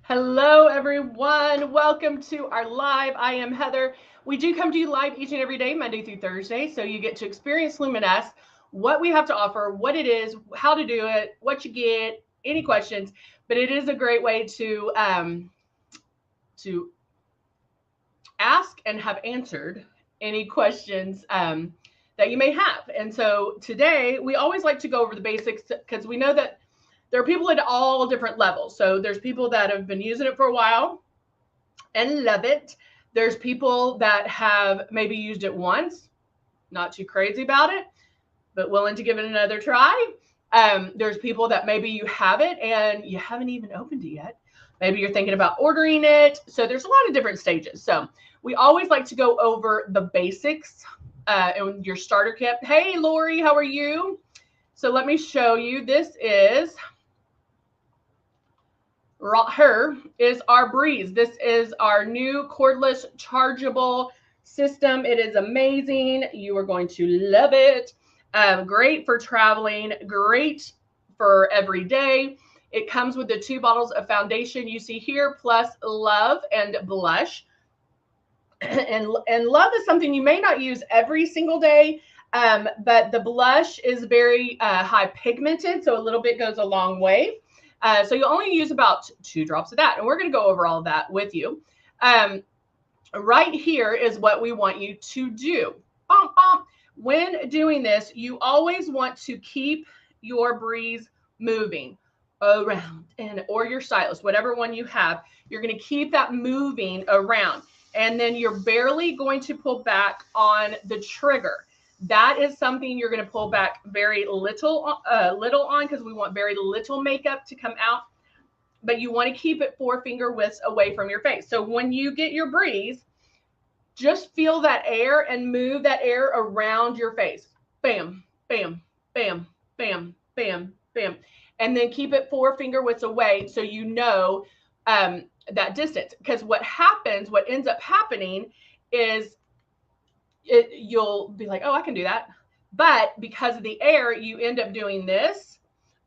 Hello, everyone. Welcome to our live. I am Heather. We do come to you live each and every day, Monday through Thursday. So you get to experience Luminess, what we have to offer, what it is, how to do it, what you get, any questions. But it is a great way to ask and have answered any questions that you may have. And so today we always like to go over the basics because we know that there are people at all different levels. So there's people that have been using it for a while and love it. There's people that have maybe used it once, not too crazy about it, but willing to give it another try. There's people that maybe you have it and you haven't even opened it yet. Maybe you're thinking about ordering it. So there's a lot of different stages. So we always like to go over the basics and your starter kit. Hey, Lori, how are you? So let me show you. This is her is our Breeze. This is our new cordless chargeable system. It is amazing. You are going to love it. Great for traveling, great for every day. It comes with the 2 bottles of foundation you see here, plus Love and Blush. And Love is something you may not use every single day, but the blush is very high pigmented, so a little bit goes a long way. So you'll only use about 2 drops of that, and we're going to go over all of that with you. Right here is what we want you to do. When doing this, you always want to keep your Breeze moving around, or your stylus, whatever one you have. You're going to keep that moving around, and then you're barely going to pull back on the trigger. That is something you're going to pull back very little on, because we want very little makeup to come out, but you want to keep it 4 finger widths away from your face. So when you get your Breeze, just feel that air and move that air around your face. Bam, bam, bam, bam, bam, bam. And then keep it 4 finger widths away so you know that distance. Because what ends up happening is you'll be like, oh, I can do that. But because of the air, you end up doing this,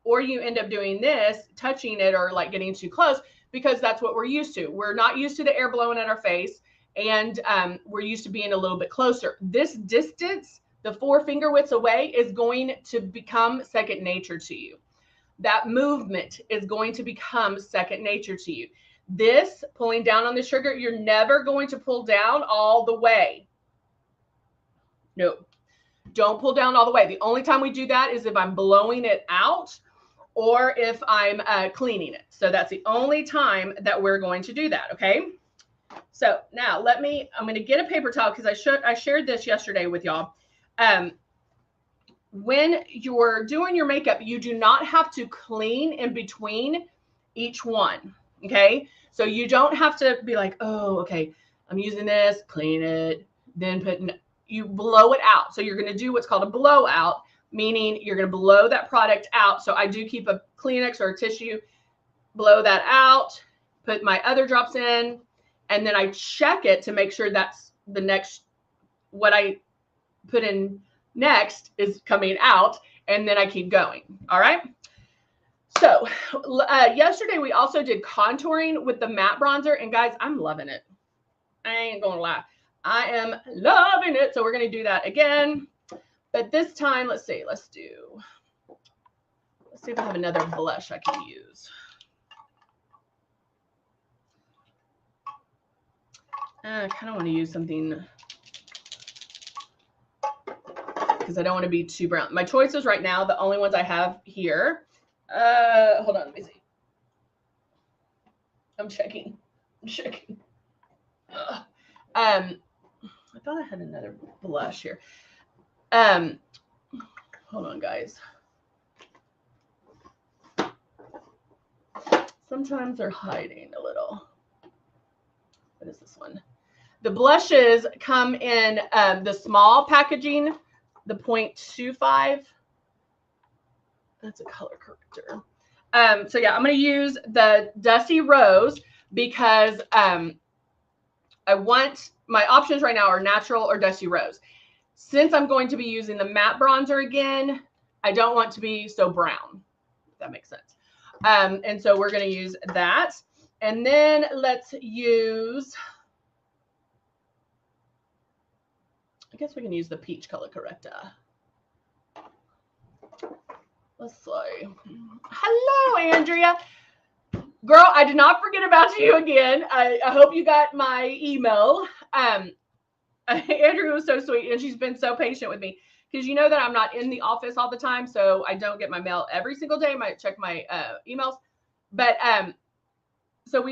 or you end up doing this, touching it or like getting too close, because that's what we're used to. We're not used to the air blowing at our face, and we're used to being a little bit closer. This distance, the 4 finger widths away, is going to become second nature to you. That movement is going to become second nature to you. This pulling down on the trigger, you're never going to pull down all the way. No, don't pull down all the way. The only time we do that is if I'm blowing it out or if I'm cleaning it. So that's the only time that we're going to do that, okay? So now I'm going to get a paper towel, because I shared this yesterday with y'all. When you're doing your makeup, you do not have to clean in between each one, okay? So you don't have to be like, oh, okay, I'm using this, clean it, then you blow it out. So you're going to do what's called a blowout, meaning you're going to blow that product out. So I do keep a Kleenex or a tissue, blow that out, put my other drops in, and then I check it to make sure that's the next, what I put in next is coming out, and then I keep going. All right. So yesterday we also did contouring with the matte bronzer, and guys, I'm loving it. I ain't gonna lie. I am loving it. So we're going to do that again. But this time, let's see if I have another blush I can use. I kind of want to use something, because I don't want to be too brown. My choices right now, the only ones I have here. Hold on, let me see. I'm checking. I thought I had another blush here. Hold on, guys. Sometimes they're hiding a little. What is this one? The blushes come in the small packaging, the 0.25. That's a color corrector. So yeah, I'm going to use the Dusty Rose, because I want, my options right now are natural or Dusty Rose. Since I'm going to be using the matte bronzer again, I don't want to be so brown, if that makes sense. And so we're going to use that. And then let's use, I guess we can use the peach color corrector. Let's see. Hello, Andrea. Girl, I did not forget about you again. I hope you got my email. Andrea was so sweet, and she's been so patient with me, because you know that I'm not in the office all the time, so I don't get my mail every single day. I might check my emails. But so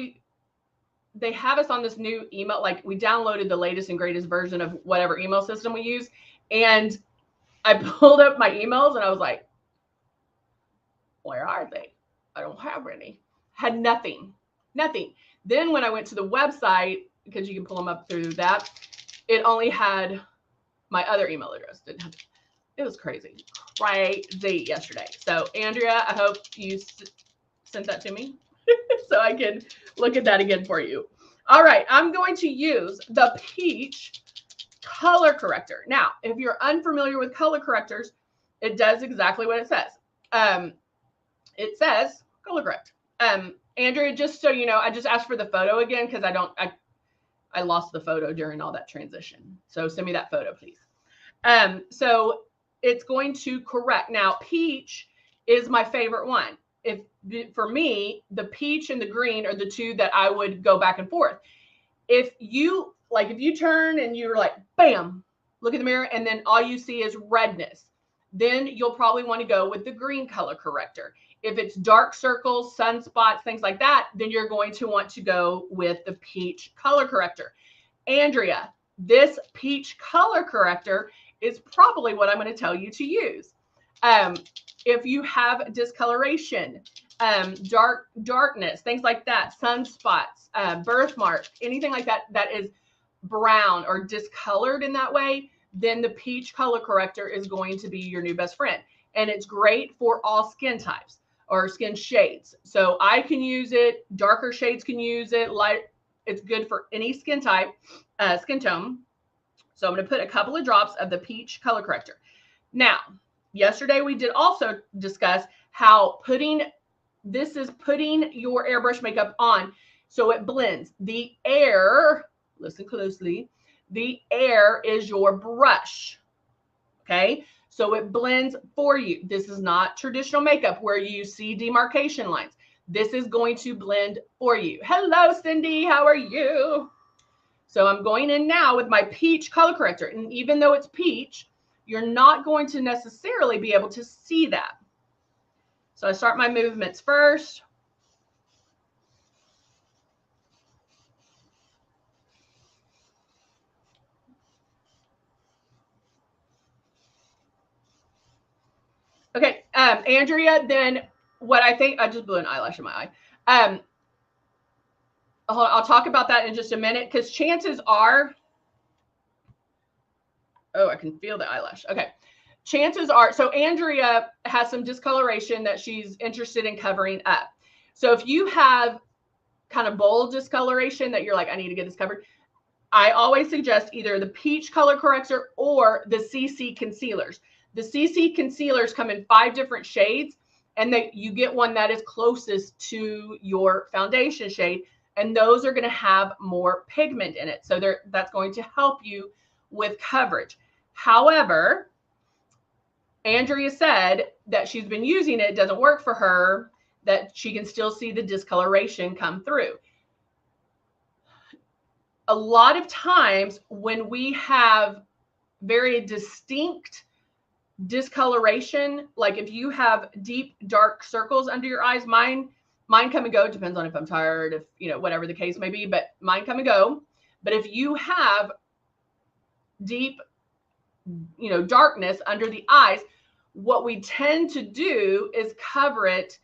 they have us on this new email, like we downloaded the latest and greatest version of whatever email system we use. And I pulled up my emails and I was like, where are they? I don't have any. Had nothing. Then when I went to the website, because you can pull them up through that, it only had my other email address. Didn't have, it was crazy yesterday. So Andrea, I hope you sent that to me so I can look at that again for you. All right, I'm going to use the peach color corrector. Now, if you're unfamiliar with color correctors, it does exactly what it says. It says color correct. Andrea, just so you know, I just asked for the photo again because I lost the photo during all that transition. So send me that photo, please. So it's going to correct. Now, peach is my favorite one. For me, the peach and the green are the two that I would go back and forth. If you turn and you're like, bam, look in the mirror, and then all you see is redness, then you'll probably want to go with the green color corrector. If it's dark circles, sunspots, things like that, then you're going to want to go with the peach color corrector. Andrea, this peach color corrector is probably what I'm going to tell you to use. If you have discoloration, darkness, things like that, sunspots, birthmark, anything like that that is brown or discolored in that way, then the peach color corrector is going to be your new best friend. And it's great for all skin types or skin shades. So I can use it, darker shades can use it, light. It's good for any skin type, skin tone. So I'm going to put a couple of drops of the peach color corrector. Now, yesterday we did also discuss how this is putting your airbrush makeup on so it blends. The air, listen closely, the air is your brush, okay? So it blends for you. This is not traditional makeup where you see demarcation lines. This is going to blend for you. Hello, Cindy, how are you? So I'm going in now with my peach color corrector. And even though it's peach, you're not going to necessarily be able to see that. So I start my movements first. Okay, Andrea, then what I think, I just blew an eyelash in my eye. I'll talk about that in just a minute, because chances are, oh, I can feel the eyelash. Okay. Chances are, so Andrea has some discoloration that she's interested in covering up. So if you have kind of bold discoloration that you're like, I need to get this covered, I always suggest either the peach color corrector or the CC concealers. The CC concealers come in 5 different shades, and you get one that is closest to your foundation shade, and those are going to have more pigment in it. So that's going to help you with coverage. However, Andrea said that she's been using it, it doesn't work for her, that she can still see the discoloration come through. A lot of times when we have very distinct discoloration, like if you have deep dark circles under your eyes, mine come and go, depends on if I'm tired, if, you know, whatever the case may be, but mine come and go. But if you have deep, you know, darkness under the eyes, what we tend to do is cover it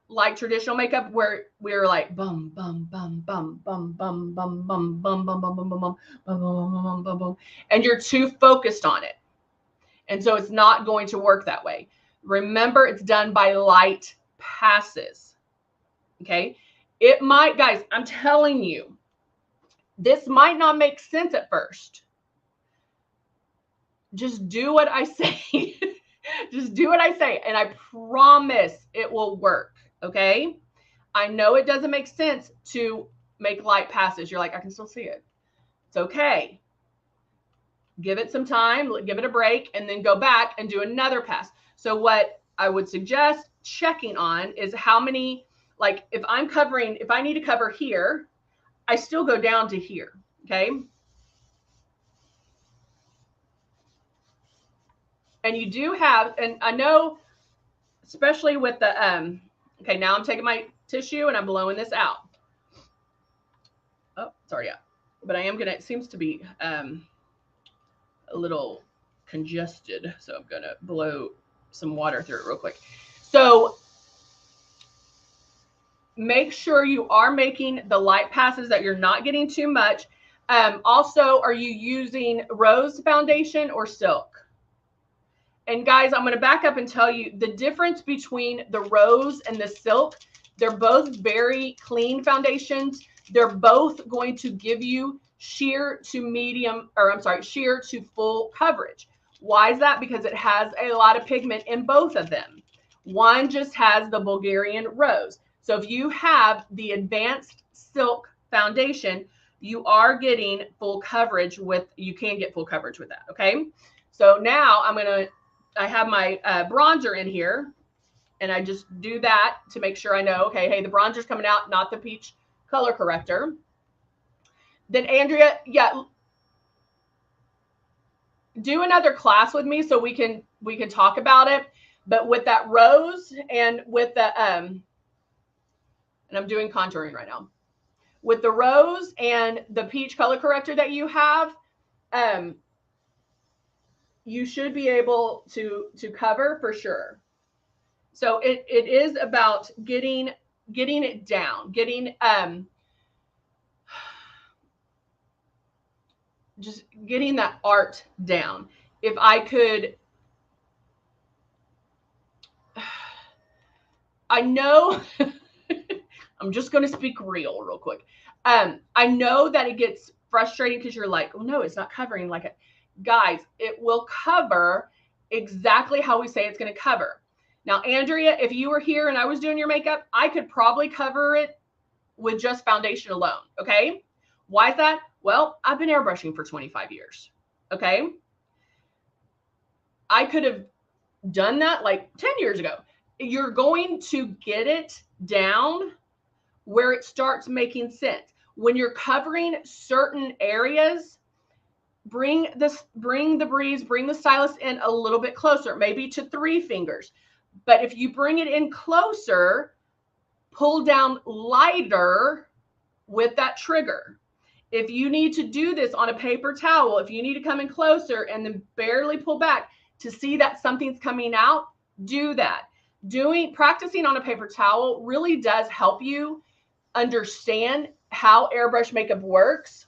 like traditional makeup, where we're like bum bum bum bum bum bum bum bum bum bum bum bum bum bum bum bum bum, and you're too focused on it, and so it's not going to work that way. Remember, it's done by light passes. Okay, it might, guys, I'm telling you, this might not make sense at first. Just do what I say. Just do what I say, and I promise it will work. Okay. I know it doesn't make sense to make light passes. You're like, I can still see it. It's okay. Give it some time, give it a break, and then go back and do another pass. So what I would suggest checking on is how many, like if I'm covering, if I need to cover here, I still go down to here, okay? And you do have, and I know, especially with the, okay, now I'm taking my tissue and I'm blowing this out. Oh, sorry, yeah. But I am gonna, it seems to be a little congested. So I'm gonna blow some water through it real quick. So make sure you are making the light passes, that you're not getting too much. Also, are you using rose foundation or silk? And guys, I'm going to back up and tell you the difference between the rose and the silk. They're both very clean foundations. They're both going to give you sheer to medium, or I'm sorry, sheer to full coverage. Why is that? Because it has a lot of pigment in both of them. One just has the Bulgarian rose. So if you have the advanced silk foundation, you are getting full coverage with, you can get full coverage with that. Okay. So now I have my bronzer in here, and I just do that to make sure I know, okay, hey, the bronzer's coming out, not the peach color corrector. Then Andrea, yeah, do another class with me so we can talk about it. But with that rose and with the and I'm doing contouring right now. With the rose and the peach color corrector that you have, you should be able to cover for sure. So it is about getting it down, just getting that art down. If I could, I know, I'm just going to speak real quick. I know that it gets frustrating because you're like, oh no, it's not covering like it. Guys, it will cover exactly how we say it's going to cover. Now, Andrea, if you were here and I was doing your makeup, I could probably cover it with just foundation alone. Okay. Why is that? Well, I've been airbrushing for 25 years. Okay. I could have done that like 10 years ago. You're going to get it down where it starts making sense. When you're covering certain areas, bring the breeze, bring the stylus in a little bit closer, maybe to 3 fingers. But if you bring it in closer, pull down lighter with that trigger. If you need to do this on a paper towel, if you need to come in closer and then barely pull back to see that something's coming out, do that. Practicing on a paper towel really does help you understand how airbrush makeup works,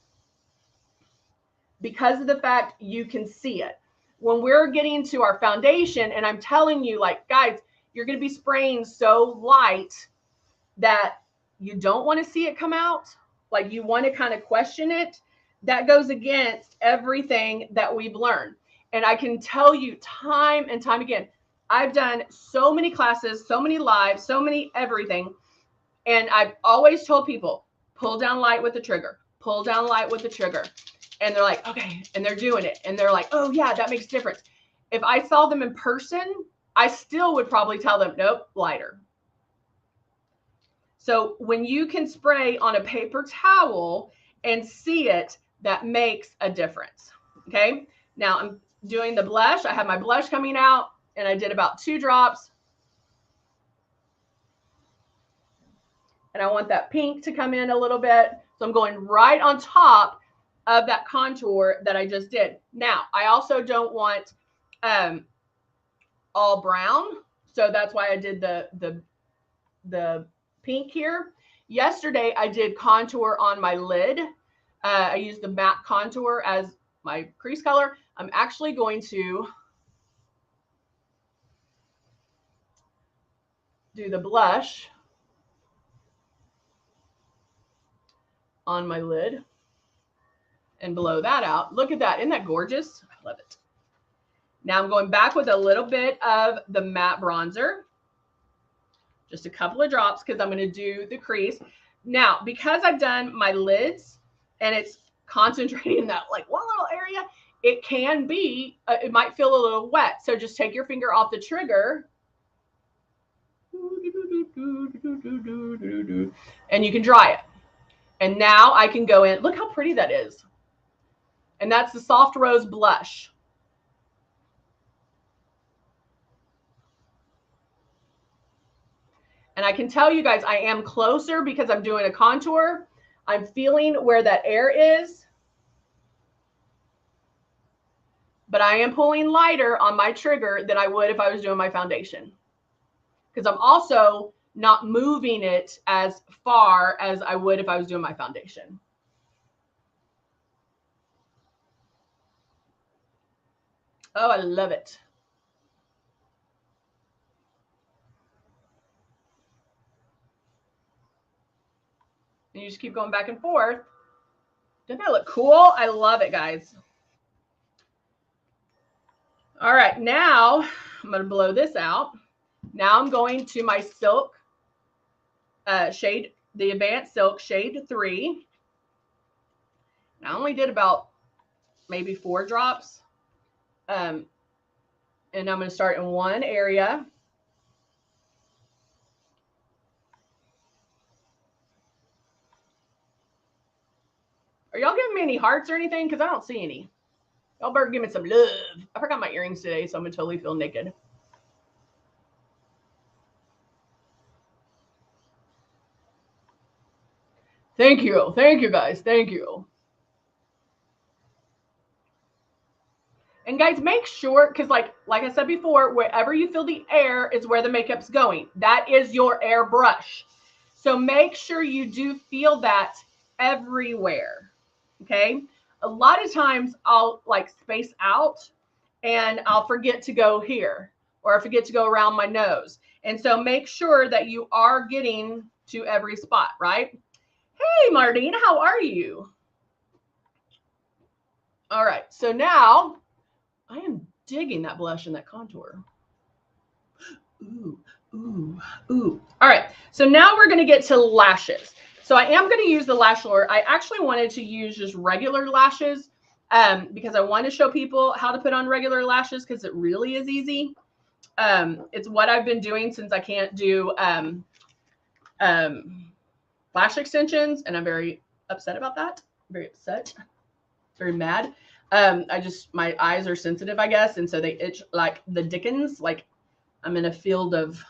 because of the fact you can see it. When we're getting to our foundation, and I'm telling you, like, guys, you're going to be spraying so light that you don't want to see it come out. Like, you want to kind of question it. That goes against everything that we've learned. And I can tell you time and time again, I've done so many classes, so many lives, so many everything. And I've always told people, pull down light with the trigger, pull down light with the trigger. And they're like, okay. And they're doing it. And they're like, oh yeah, that makes a difference. If I saw them in person, I still would probably tell them, nope, lighter. So when you can spray on a paper towel and see it, that makes a difference. Okay. Now I'm doing the blush. I have my blush coming out, and I did about 2 drops. And I want that pink to come in a little bit. So I'm going right on top of that contour that I just did. Now, I also don't want all brown. So that's why I did the pink here. Yesterday, I did contour on my lid. I used the matte contour as my crease color. I'm actually going to do the blush on my lid and blow that out. Look at that. Isn't that gorgeous? I love it. Now I'm going back with a little bit of the matte bronzer. Just a couple of drops because I'm going to do the crease. Now, because I've done my lids and it's concentrating in that like one little area, it can be, it might feel a little wet. So just take your finger off the trigger and you can dry it. And now I can go in. Look how pretty that is. And that's the Soft Rose Blush. And I can tell you guys, I am closer because I'm doing a contour. I'm feeling where that air is. But I am pulling lighter on my trigger than I would if I was doing my foundation. Because I'm also not moving it as far as I would if I was doing my foundation. Oh, I love it. And you just keep going back and forth. Doesn't that look cool? I love it, guys. All right, now I'm going to blow this out. Now I'm going to my silk shade, the Advanced Silk Shade 3. I only did about maybe 4 drops. And I'm going to start in one area. Are y'all giving me any hearts or anything? Because I don't see any. Y'all better give me some love. I forgot my earrings today, so I'm going to totally feel naked. Thank you. Thank you, guys. Thank you. And guys, make sure, because like I said before, wherever you feel the air is where the makeup's going. That is your airbrush. So make sure you do feel that everywhere. Okay. A lot of times I'll like space out and I'll forget to go here, or I forget to go around my nose. And so make sure that you are getting to every spot, right? Hey, Martine, how are you? All right. So now I am digging that blush and that contour. Ooh, ooh, ooh. All right. So now we're going to get to lashes. So I am going to use the lash lure. I actually wanted to use just regular lashes because I want to show people how to put on regular lashes because it really is easy. It's what I've been doing since I can't do lash extensions, and I'm very upset about that. Very upset. Very mad. My eyes are sensitive, I guess, and so they itch like the dickens. Like I'm in a field of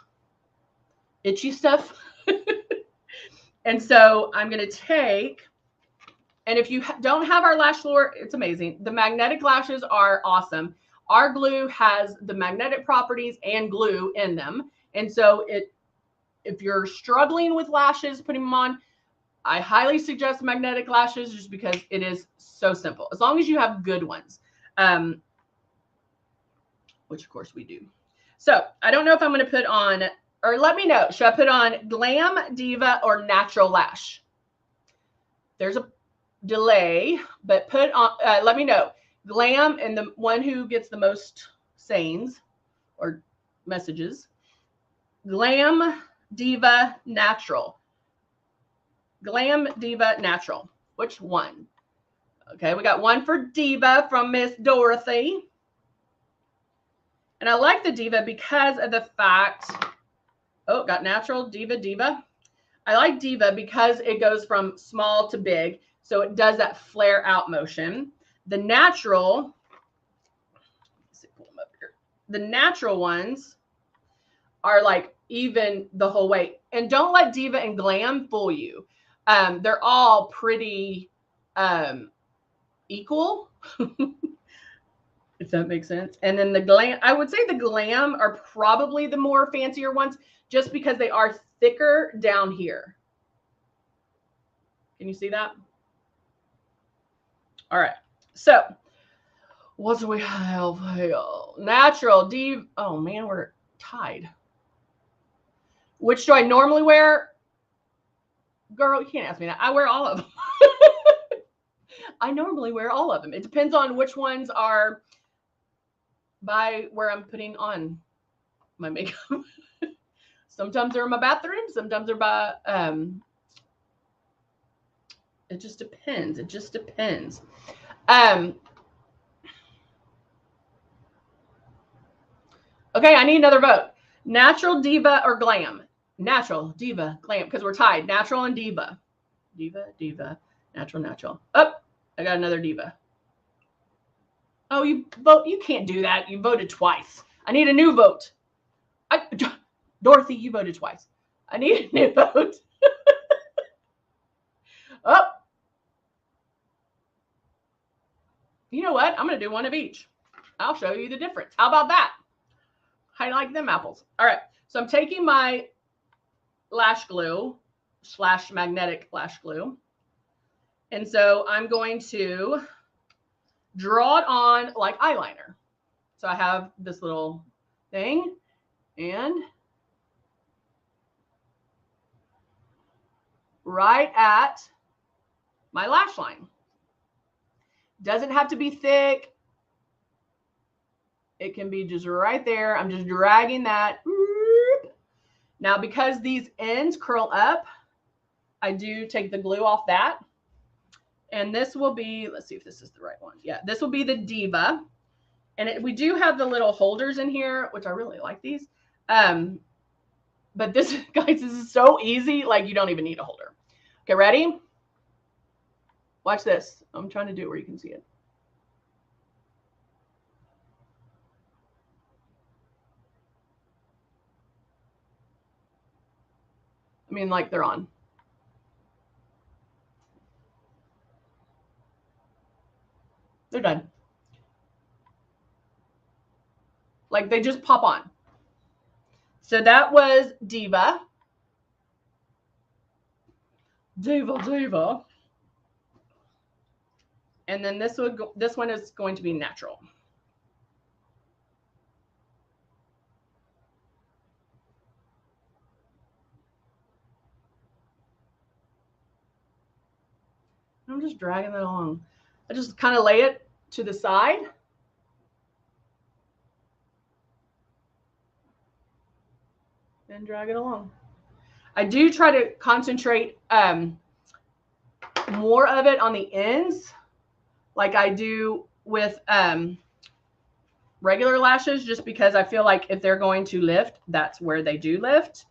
itchy stuff. And so I'm going to take, and if you don't have our lash lure, it's amazing. The magnetic lashes are awesome. Our glue has the magnetic properties and glue in them. And so if you're struggling with lashes, putting them on, I highly suggest magnetic lashes just because it is so simple. As long as you have good ones, which of course we do. So I don't know if I'm going to put on, or let me know, should I put on Glam, Diva, or Natural Lash? There's a delay, but put on, let me know. Glam, and the one who gets the most sayings or messages. Glam, Diva, Natural. Glam, Diva, Natural. Which one? Okay, we got one for Diva from Miss Dorothy. And I like the Diva because of the fact, oh, got Natural, Diva, Diva. I like Diva because it goes from small to big. So it does that flare out motion. The Natural, let's see, pull them up here. The Natural ones are like even the whole way. And don't let Diva and Glam fool you. They're all pretty equal, if that makes sense. And then the Glam, I would say the Glam are probably the more fancier ones just because they are thicker down here. Can you see that? All right. So what do we have here? Natural, Diva. Oh man, we're tied. Which do I normally wear? Girl, you can't ask me that. I wear all of them. I normally wear all of them. It depends on which ones are by where I'm putting on my makeup. Sometimes they're in my bathroom. Sometimes they're by, it just depends. It just depends. Okay, I need another vote. Natural, diva, or glam? Natural, diva, glam, because we're tied. Natural and diva. Diva, diva, natural, natural. Oh, I got another diva. Oh, you vote. You can't do that. You voted twice. I need a new vote. Dorothy, you voted twice. I need a new vote. Oh. You know what? I'm going to do one of each. I'll show you the difference. How about that? How do you like them apples? All right. So I'm taking my lash glue / magnetic lash glue. And so I'm going to draw it on like eyeliner. So I have this little thing and right at my lash line. Doesn't have to be thick. It can be just right there. I'm just dragging that. Now, because these ends curl up, I do take the glue off that. And this will be, let's see if this is the right one. Yeah, this will be the Diva. And we do have the little holders in here, which I really like these. But this, guys, this is so easy. Like, you don't even need a holder. Okay, ready? Watch this. I'm trying to do it where you can see it. I mean, like they're on. They're done. Like they just pop on. So that was Diva. Diva. And then this one is going to be natural. I'm just dragging that along. I just kind of lay it to the side. And drag it along. I do try to concentrate more of it on the ends, like I do with regular lashes, just because I feel like if they're going to lift, that's where they do lift.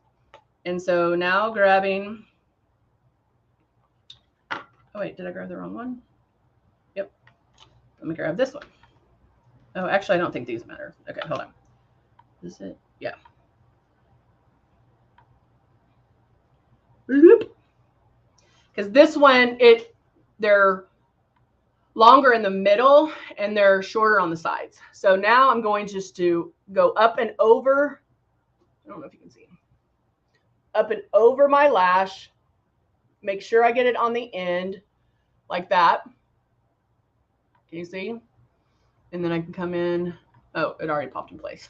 And so now grabbing, oh wait, did I grab the wrong one? Yep. Let me grab this one. Oh, actually, I don't think these matter. Okay, hold on. Is it? Yeah. Because this one, they're longer in the middle and they're shorter on the sides. So now I'm going just to go up and over. I don't know if you can see. Up and over my lash. Make sure I get it on the end like that. Can you see? And then I can come in. Oh, it already popped in place.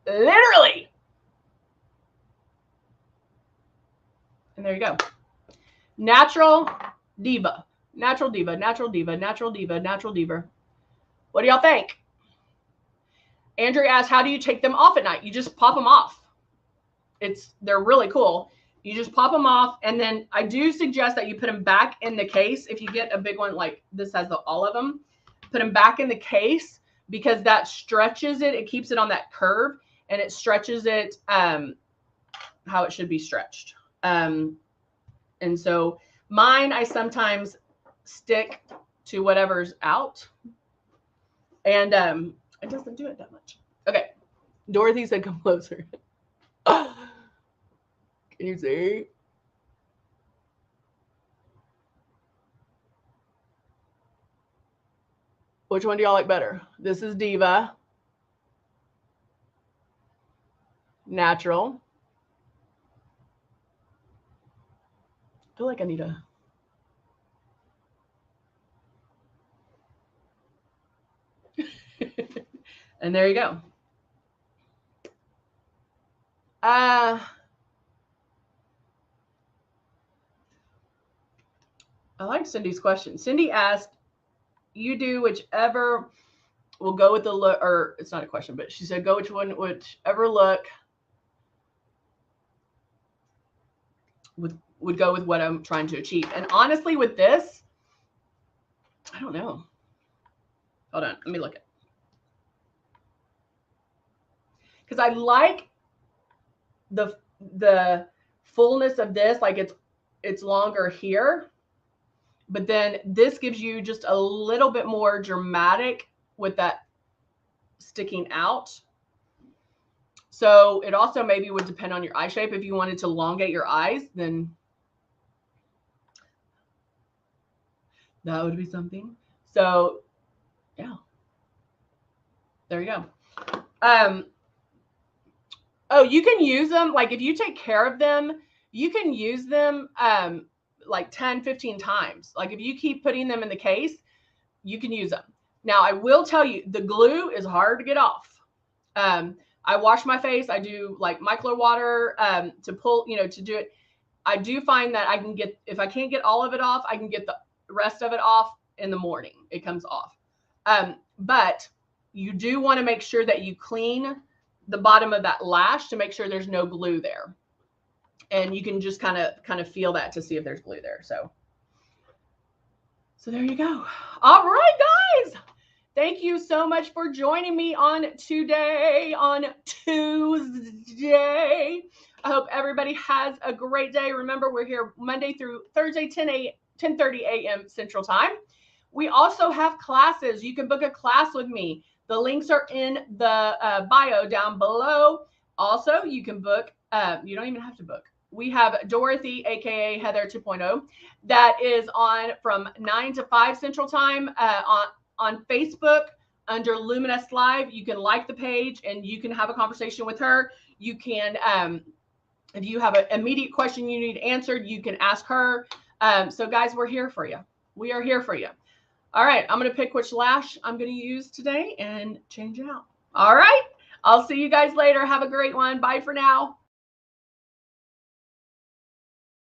Literally. And there you go. Natural Diva. Natural Diva, Natural Diva, Natural Diva, Natural Diva. What do y'all think? Andrew asked, how do you take them off at night? You just pop them off. They're really cool. You just pop them off. And then I do suggest that you put them back in the case. If you get a big one, like this has all of them, put them back in the case because that stretches it. It keeps it on that curve and it stretches it how it should be stretched. And so mine, I sometimes stick to whatever's out. And it doesn't do it that much. Okay. Dorothy said, come closer. Can you see? Which one do y'all like better? This is Diva. Natural. I feel like I need a... And there you go. I like Cindy's question. Cindy asked, you do whichever will go with the look, or it's not a question, but she said, go whichever look would go with what I'm trying to achieve. And honestly, with this, I don't know. Hold on, let me look at. Because I like the fullness of this, like it's longer here, but then this gives you just a little bit more dramatic with that sticking out. So it also maybe would depend on your eye shape. If you wanted to elongate your eyes, then that would be something. So yeah, there you go. Oh, you can use them, like if you take care of them, you can use them like 10, 15 times. Like if you keep putting them in the case, you can use them. Now, I will tell you, the glue is hard to get off. I wash my face. I do like micellar water to pull, to do it. I do find that I can get, if I can't get all of it off, I can get the rest of it off in the morning. It comes off. But you do want to make sure that you clean the bottom of that lash to make sure there's no glue there. And you can just kind of feel that to see if there's glue there. So there you go. All right, guys. Thank you so much for joining me on Tuesday. I hope everybody has a great day. Remember, we're here Monday through Thursday, 10:30 a.m. Central Time. We also have classes. You can book a class with me. The links are in the bio down below. Also, you can book. You don't even have to book. We have Dorothy, aka Heather 2.0, that is on from 9 to 5 Central Time on Facebook under Luminous Live. You can like the page and you can have a conversation with her. You can, if you have an immediate question you need answered, you can ask her. So guys, we're here for you. We are here for you. All right, I'm going to pick which lash I'm going to use today and change it out. All right, I'll see you guys later. Have a great one. Bye for now.